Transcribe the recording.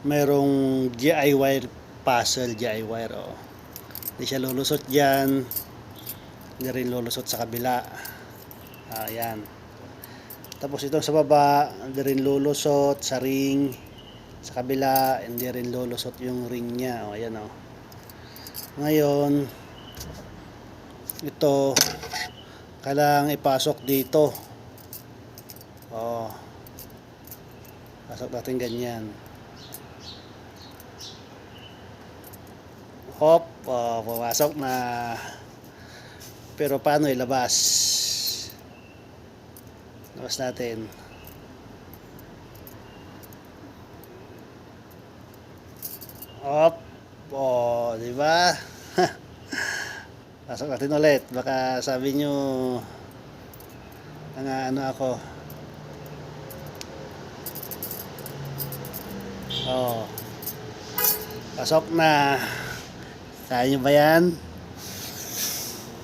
merong GI wire puzzle, GI wire, oh. Hindi siya lulusot dyan, hindi rin lulusot sa kabila. Ayan. Tapos itong sa baba, hindi rin lulusot sa ring. Sa kabila, hindi rin lulusot yung ring niya. O, ayan o. Ngayon, ito, kailangang ipasok dito. O. Pasok natin ganyan. Hop, o, pumasok na. Pero paano ilabas? Labas natin. Hop. Oh, di ba? Pasok natin ulit. Baka sabi nyo ano ako. Oh. Pasok na. Kaya nyo ba yan?